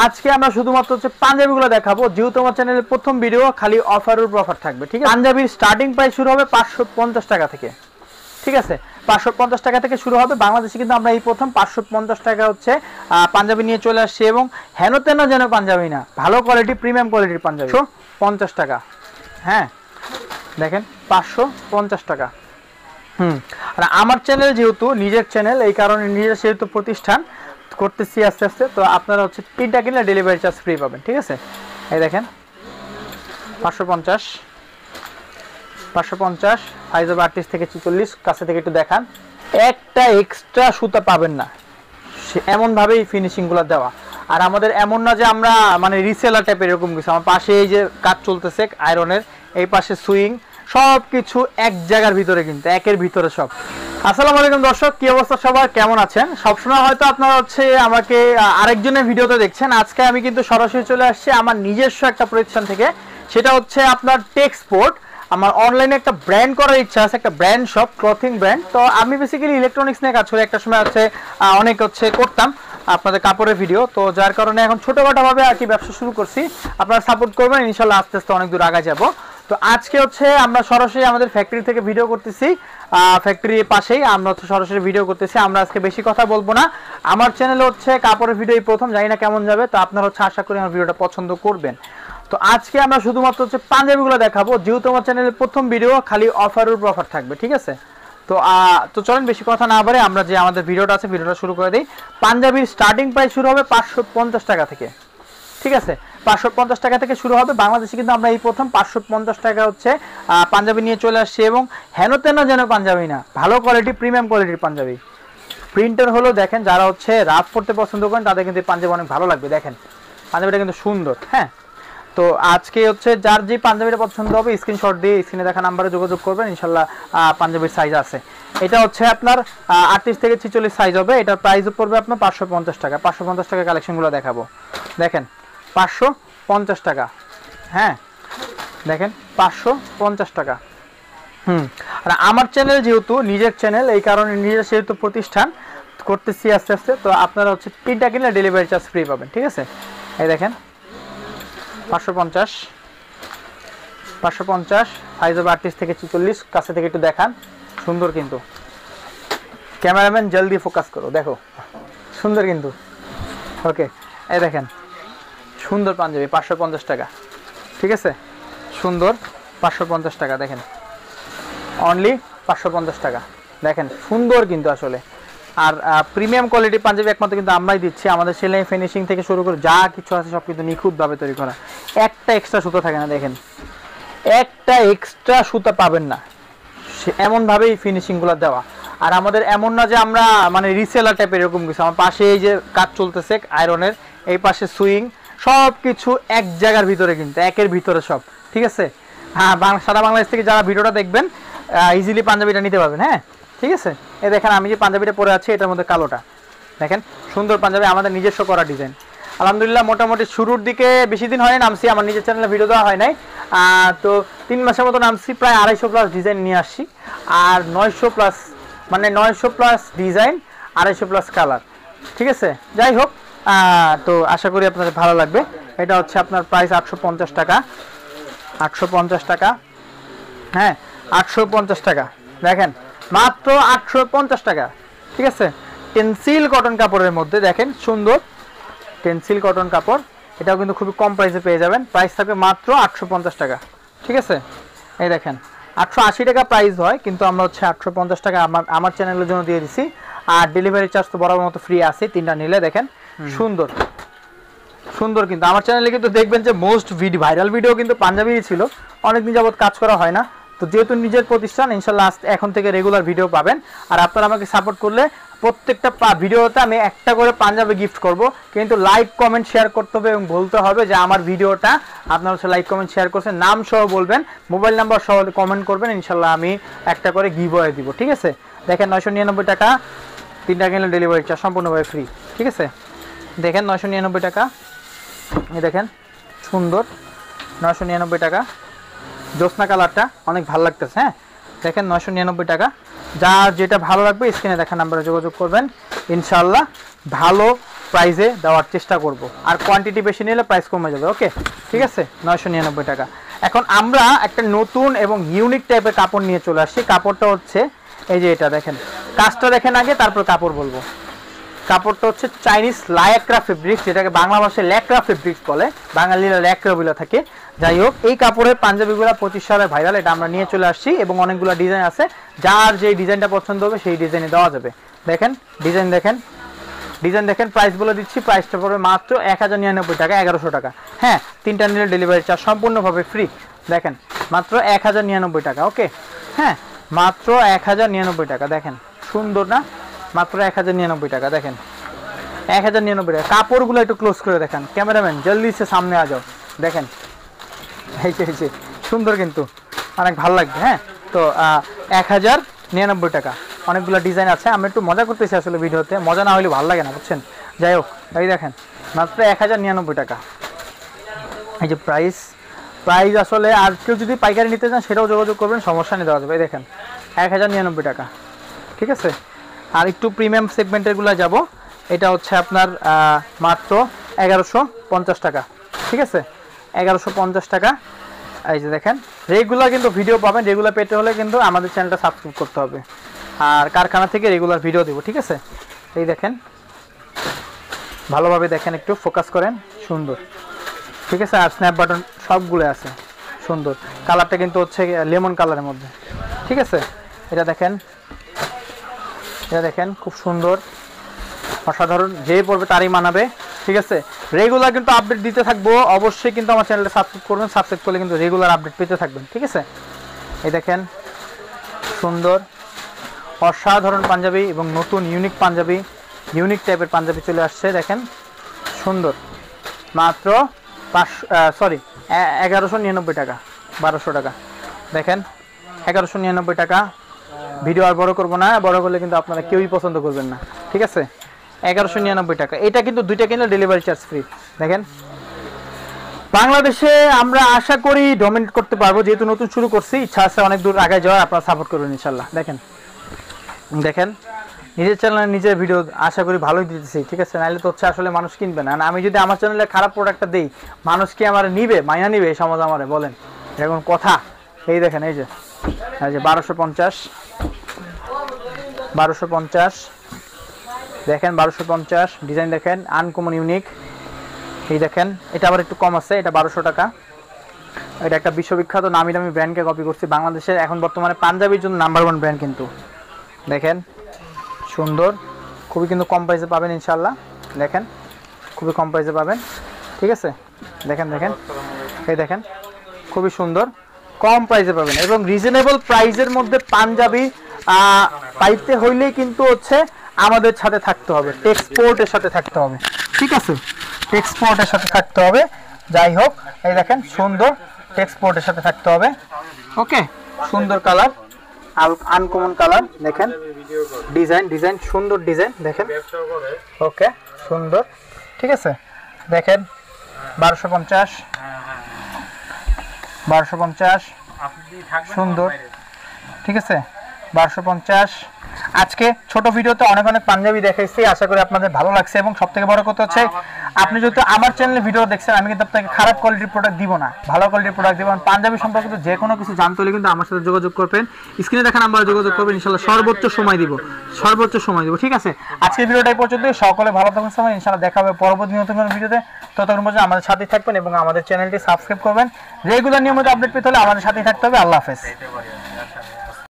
আজকে আমরা শুধুমাত্র হচ্ছে পাঞ্জাবিগুলো দেখাবো, যেহেতু আমার চ্যানেলের প্রথম ভিডিও, খালি অফারের উপর অফার থাকবে। ঠিক আছে, পাঞ্জাবির স্টার্টিং প্রাইস শুরু হবে 550 টাকা থেকে। ঠিক আছে, 550 টাকা থেকে শুরু হবে। বাংলাদেশে কিন্তু আমরা এই প্রথম 550 টাকা হচ্ছে পাঞ্জাবি নিয়ে চলে আসছি, এবং হেন তেন যেন পাঞ্জাবি না, ভালো কোয়ালিটি, প্রিমিয়াম কোয়ালিটির পাঞ্জাবি 50 টাকা। হ্যাঁ দেখেন 550 টাকা। আর আমার চ্যানেল যেহেতু নিজের চ্যানেল, এই কারণে নিজের সেহেতু প্রতিষ্ঠান করতেছি আস্তে আস্তে, তো আপনারা হচ্ছে 3টা কিনলে ডেলিভারি চার্জ ফ্রি পাবেন। ঠিক আছে, এই দেখেন 550 সাইজ হবে 38 থেকে 44, কাছে থেকে একটু দেখান। একটা এক্সট্রা সুতা পাবেন না, এমন ভাবেই ফিনিশিং গুলো দেওয়া। আর আমাদের এমন না যে আমরা মানে রিসেলার টাইপের এরকম কিছু, আমার পাশে এই যে কাজ চলতেছে আয়রনের, এই পাশে সুইং, সব কিছু এক জায়গার ভিতরে, কিন্তু একের ভিতরে সব। আসসালামু আলাইকুম দর্শক, কি অবস্থা সবার, কেমন আছেন? সবসময় হয়তো আপনারা হচ্ছে আমাকে আরেকজনের ভিডিওতে দেখছেন, আজকে আমি কিন্তু সরাসরি চলে আসছি আমার নিজস্ব একটা প্রতিষ্ঠান থেকে, সেটা হচ্ছে আপনার টেক্সপোর্ট। আমার অনলাইনে একটা ব্র্যান্ড করার ইচ্ছা আছে, একটা ব্র্যান্ড শপ, ক্লথিং ব্র্যান্ড। তো আমি বেসিক্যালি ইলেকট্রনিক্স নিয়ে কাজ করি, একটা সময় হচ্ছে অনেক হচ্ছে করতাম আপনাদের কাপড়ের ভিডিও, তো যার কারণে এখন ছোটোখাটোভাবে আর কি ব্যবসা শুরু করছি। আপনারা সাপোর্ট করবেন, ইনশাল্লাহ আস্তে আস্তে অনেক দূর আগে যাব। তো আজকে হচ্ছে আমরা সরাসরি আমাদের ফ্যাক্টরি থেকে ভিডিও করতেছি, ফ্যাক্টরির পাশেই আমরা হচ্ছে সরাসরি ভিডিও করতেছি। আমরা আজকে বেশি কথা বলবো না, আমার চ্যানেলে হচ্ছে কাপড়ের ভিডিও এই প্রথম, জানি না কেমন যাবে, তো আপনারা হচ্ছে আশা করি আমার ভিডিওটা পছন্দ করবেন। তো আজকে আমরা শুধুমাত্র হচ্ছে পাঞ্জাবিগুলো দেখাবো, যেহেতু আমার চ্যানেলের প্রথম ভিডিও, খালি অফারের উপর অফার থাকবে। ঠিক আছে, তো চলেন বেশি কথা না বলে আমরা যে আমাদের ভিডিওটা আছে ভিডিওটা শুরু করে দিই। পাঞ্জাবির স্টার্টিং প্রাইস শুরু হবে 550 টাকা থেকে। ঠিক আছে, 550 টাকা থেকে শুরু হবে। বাংলাদেশে কিন্তু আমরা এই প্রথম 550 টাকা হচ্ছে পাঞ্জাবি নিয়ে চলে আসছি, এবং হেন তেন যেন পাঞ্জাবি না, ভালো কোয়ালিটি, প্রিমিয়াম কোয়ালিটির পাঞ্জাবি। প্রিন্টার হলো দেখেন, যারা হচ্ছে রাফ করতে পছন্দ করেন তাদের কিন্তু পাঞ্জাবি অনেক ভালো লাগবে। দেখেন পাঞ্জাবিটা কিন্তু সুন্দর। হ্যাঁ, তো আজকে হচ্ছে যার যে পাঞ্জাবিটা পছন্দ হবে স্ক্রিনশট দিয়ে স্ক্রিনে দেখা নাম্বারে যোগাযোগ করবেন, ইনশাল্লাহ পাঞ্জাবির সাইজ আছে। এটা হচ্ছে আপনার 38 থেকে 46 সাইজ হবে। এটার প্রাইস পড়বে আপনার 550 টাকা। 550 টাকা কালেকশনগুলো দেখাবো, দেখেন 550 টাকা। হ্যাঁ দেখেন 550 টাকা। আর আমার চ্যানেল যেহেতু নিজের চ্যানেল, এই কারণে নিজের সেহেতু প্রতিষ্ঠান করতেছি আস্তে আস্তে, তো আপনারা হচ্ছে 3টা কিনলে ডেলিভারি চার্জ ফ্রি পাবেন। ঠিক আছে, এই দেখেন 550 সাইজ হবে 38 থেকে 44, কাছে থেকে একটু দেখান। সুন্দর কিন্তু, ক্যামেরাম্যান জলদি ফোকাস করো, দেখো সুন্দর কিন্তু। ওকে, এই দেখেন সুন্দর পাঞ্জাবি 550 টাকা। ঠিক আছে, সুন্দর 550 টাকা, দেখেন অনলি 550 টাকা। দেখেন সুন্দর কিন্তু আসলে। আর প্রিমিয়াম কোয়ালিটি পাঞ্জাবি একমাত্র কিন্তু আমরাই দিচ্ছি। আমাদের সেলাই ফিনিশিং থেকে শুরু করে যা কিছু আছে সব কিন্তু নিখুঁতভাবে তৈরি করা, একটা এক্সট্রা সুতো থাকে না। দেখেন একটা এক্সট্রা সুতা পাবেন না, এমনভাবেই ফিনিশিংগুলো দেওয়া। আর আমাদের এমন না যে আমরা মানে রিসেলার টাইপের এরকম কিছু, আমার পাশে এই যে কাজ চলতেছে আয়রনের, এই পাশে সুইং, সব কিছু এক জায়গার ভিতরে, কিন্তু একের ভিতরে সব। ঠিক আছে, হ্যাঁ সারা বাংলাদেশ থেকে যারা ভিডিওটা দেখবেন ইজিলি পাঞ্জাবিটা নিতে পারবেন। হ্যাঁ ঠিক আছে, এই দেখেন আমি যে পাঞ্জাবিটা পরে আছি এটার মধ্যে কালোটা, দেখেন সুন্দর পাঞ্জাবি, আমাদের নিজস্ব করা ডিজাইন। আলহামদুলিল্লাহ মোটামুটি শুরুর দিকে বেশি দিন হয় নামছি, আমার নিজের চ্যানেলে ভিডিও দেওয়া হয় নাই, তো 3 মাসের মতো নামছি, প্রায় 250+ ডিজাইন নিয়ে আসছি। আর 900+ মানে 900+ ডিজাইন, 250+ কালার। ঠিক আছে, যাই হোক, তো আশা করি আপনাদের ভালো লাগবে। এটা হচ্ছে আপনার প্রাইস 850 টাকা। 850 টাকা, হ্যাঁ 850 টাকা, দেখেন মাত্র 850 টাকা। ঠিক আছে, টেন্সিল কটন কাপড়ের মধ্যে, দেখেন সুন্দর টেন্সিল কটন কাপড়, এটাও কিন্তু খুবই কম প্রাইসে পেয়ে যাবেন। প্রাইস থাকবে মাত্র 850 টাকা। ঠিক আছে, এই দেখেন 880 টাকা প্রাইস হয়, কিন্তু আমরা হচ্ছে 850 টাকা আমার চ্যানেলের জন্য দিয়ে দিছি। আর ডেলিভারি চার্জ তো বরাবর মতো ফ্রি আছে 3টা নিলে। দেখেন সুন্দর সুন্দর কিন্তু আমার চ্যানেলে কিন্তু দেখবেন যে মোস্ট ভাইরাল ভিডিও কিন্তু পাঞ্জাবিই ছিল, অনেকদিন যাবত কাজ করা হয় না। তো যেহেতু নিজের প্রতিষ্ঠান, ইনশাল্লাহ এখন থেকে রেগুলার ভিডিও পাবেন। আর আপনারা আমাকে সাপোর্ট করলে প্রত্যেকটা ভিডিওতে আমি একটা করে পাঞ্জাবি গিফট করব, কিন্তু লাইক কমেন্ট শেয়ার করতে হবে, এবং বলতে হবে যে আমার ভিডিওটা আপনারা হচ্ছে লাইক কমেন্ট শেয়ার করছেন, নাম সহ বলবেন, মোবাইল নাম্বার সহ কমেন্ট করবেন, ইনশাল্লাহ আমি একটা করে গিভওয়ে দিব। ঠিক আছে, দেখেন 999 টাকা, 3টা কিনলে ডেলিভারি চার্জ সম্পূর্ণভাবে ফ্রি। ঠিক আছে, দেখেন 999 টাকা, এই দেখেন সুন্দর 999 টাকা। জ্যোৎস্না কালারটা অনেক ভালো লাগতেছে। হ্যাঁ দেখেন 999 টাকা, যার যেটা ভালো লাগবে স্ক্রিনে দেখা নাম্বারে যোগাযোগ করবেন, ইনশাল্লাহ ভালো প্রাইসে দেওয়ার চেষ্টা করব, আর কোয়ান্টিটি বেশি নিলে প্রাইস কমে যাবে। ওকে, ঠিক আছে, 999 টাকা। এখন আমরা একটা নতুন এবং ইউনিক টাইপের কাপড় নিয়ে চলে আসছি। কাপড়টা হচ্ছে এই যে এটা দেখেন, কাজটা দেখেন আগে, তারপর কাপড় বলবো। কাপড়টা হচ্ছে চাইনিজ লায়াক্রা ফেব্রিক্স, যেটাকে বাংলা ভাষায় ল্যাক্রা ফেব্রিক্স বলে, বাঙালিরা ল্যাক্রা বলে থাকে। যাই হোক, এই কাপড়ের পাঞ্জাবিগুলো 25 সালে ভাইরাল, এটা আমরা নিয়ে চলে আসছি এবং অনেকগুলো ডিজাইন আছে, যার যেই ডিজাইনটা পছন্দ হবে সেই ডিজাইনে দেওয়া যাবে। দেখেন ডিজাইন দেখেন, প্রাইস বলে দিচ্ছি। প্রাইসটা পড়বে মাত্র 1099 টাকা, 1100 টাকা। হ্যাঁ, 3টা নিলে ডেলিভারি চার্জ সম্পূর্ণভাবে ফ্রি। দেখেন মাত্র 1099 টাকা। ওকে, হ্যাঁ, মাত্র 1099 টাকা। দেখেন সুন্দর না, মাত্র 1099 টাকা। দেখেন 1099 টাকা। কাপড়গুলো একটু ক্লোজ করে দেখেন, ক্যামেরাম্যান জলদি সে সামনে আ যাও। দেখেন এই যে সুন্দর, কিন্তু অনেক ভালো লাগবে। হ্যাঁ, তো 1099 টাকা। অনেকগুলো ডিজাইন আছে, আমরা একটু মজা করতেছি আসলে ভিডিওতে, মজা না হলে ভালো লাগে না, বুঝছেন। যাই হোক, এই দেখেন মাত্র 1099 টাকা। এই যে প্রাইস আসলে, আর কেউ যদি পাইকারি নিতে চান সেটাও যোগাযোগ করবেন, সমস্যা নিয়ে দেওয়া যাবে। এই দেখেন 1099 টাকা, ঠিক আছে। আর একটু প্রিমিয়াম সেগমেন্টেরগুলো যাব, এটা হচ্ছে আপনার মাত্র 1150 টাকা, ঠিক আছে, 1150 টাকা। এই যে দেখেন, রেগুলার কিন্তু ভিডিও পাবেন। রেগুলার পেতে হলে কিন্তু আমাদের চ্যানেলটা সাবস্ক্রাইব করতে হবে, আর কারখানা থেকে রেগুলার ভিডিও দেবো, ঠিক আছে। এই দেখেন, ভালোভাবে দেখেন, একটু ফোকাস করেন, সুন্দর, ঠিক আছে। আর স্ন্যাপ বাটন সবগুলো আছে, সুন্দর। কালারটা কিন্তু হচ্ছে লেমন কালারের মধ্যে, ঠিক আছে। এটা দেখেন খুব সুন্দর, অসাধারণ, যে পড়বে তারই মানাবে, ঠিক আছে। রেগুলার কিন্তু আপডেট দিতে থাকবো, অবশ্যই কিন্তু আমার চ্যানেলটা সাবস্ক্রাইব করবেন। সাবস্ক্রাইব করলে কিন্তু রেগুলার আপডেট পেতে থাকবেন, ঠিক আছে। এই দেখেন সুন্দর, অসাধারণ পাঞ্জাবি এবং নতুন ইউনিক পাঞ্জাবি, ইউনিক টাইপের পাঞ্জাবি চলে আসছে। দেখেন সুন্দর, মাত্র 1199 টাকা, 1200 টাকা। দেখেন 1199 টাকা। ভিডিও আর বড় করবো না, বড় করলে কিন্তু আপনারা কেউই পছন্দ করবেন না, ঠিক আছে। 1199 টাকা। এটা কিন্তু দুইটা কিনলে ডেলিভারি চার্জ ফ্রি। দেখেন, বাংলাদেশে আমরা আশা করি ডমিনেট করতে পারবো, যেহেতু নতুন শুরু করছি, ইচ্ছা আছে অনেক দূর আগে যাওয়ার, আপনারা সাপোর্ট করবেন ইনশাল্লাহ। দেখেন নিজের চ্যানেলে নিজের ভিডিও আশা করি ভালোই দিতেছি, ঠিক আছে। নাহলে তো হচ্ছে আসলে মানুষ কিনবে না। আমি যদি আমার চ্যানেলে খারাপ প্রোডাক্টটা দিই, মানুষ কি আমার নিবে, মাইনা নিবে এই সমাজ আমারে, বলেন, এরকম কথা। এই দেখেন, এই যে 1250, দেখেন 1250 ডিজাইন, দেখেন আনকমন ইউনিক। এই দেখেন, এটা আবার একটু কম আছে, এটা 1200 টাকা। এটা একটা বিশ্ববিখ্যাত নামি দামি ব্র্যান্ডকে কপি করছি, বাংলাদেশের এখন বর্তমানে পাঞ্জাবির জন্য নাম্বার 1 ব্র্যান্ড কিন্তু। দেখেন সুন্দর, খুবই কিন্তু কম প্রাইসে পাবেন ইনশাল্লাহ। দেখেন খুবই কম প্রাইসে পাবেন, ঠিক আছে। দেখেন এই দেখেন, খুবই সুন্দর, কম প্রাইসে পাবেন এবং রিজনেবল প্রাইসের মধ্যে পাঞ্জাবি পাইতে হইলেই কিন্তু হচ্ছে আমাদের সাথে থাকতে হবে, টেক্সপোর্টের সাথে থাকতে হবে, ঠিক আছে, টেক্সপোর্টের সাথে থাকতে হবে। যাই হোক, এই দেখেন সুন্দর, টেক্সপোর্টের সাথে থাকতে হবে। ওকে, সুন্দর কালার, আনকমন কালার। দেখেন ডিজাইন সুন্দর ডিজাইন, দেখেন। ওকে, সুন্দর, ঠিক আছে। দেখেন 1250, সুন্দর, ঠিক আছে, 1250। আজকে ছোট ভিডিওতে অনেক পাঞ্জাবি দেখাইছি, আশা করি আপনাদের ভালো লাগছে। এবং সবথেকে বড় কথা হচ্ছে, আপনি যদি আমার চ্যানেলে ভিডিও দেখছেন, আমি কিন্তু আপনাকে খারাপ কোয়ালিটির প্রোডাক্ট দিব না, ভালো কোয়ালিটির প্রোডাক্ট দিব। পাঞ্জাবি সম্পর্কিত যে কোনো কিছু জানতে হলে কিন্তু আমার সাথে যোগাযোগ করবেন, স্ক্রিনে দেখা নাম্বারে যোগাযোগ করবেন, ইনশাআল্লাহ সর্বোচ্চ সময় দিব, ঠিক আছে। আজকের ভিডিওটা এই পর্যন্ত। সকলে ভালো থাকুন, সবাই ইনশাআল্লাহ দেখা হবে পরবর্তী নতুন কোনো ভিডিওতে। ততক্ষণ পর্যন্ত আমাদের সাথেই থাকবেন এবং আমাদের চ্যানেলটি সাবস্ক্রাইব করবেন। রেগুলার নিয়মিত আপডেট পেতে হলে আমাদের সাথেই থাকতে হবে। আল্লাহ হাফেজ।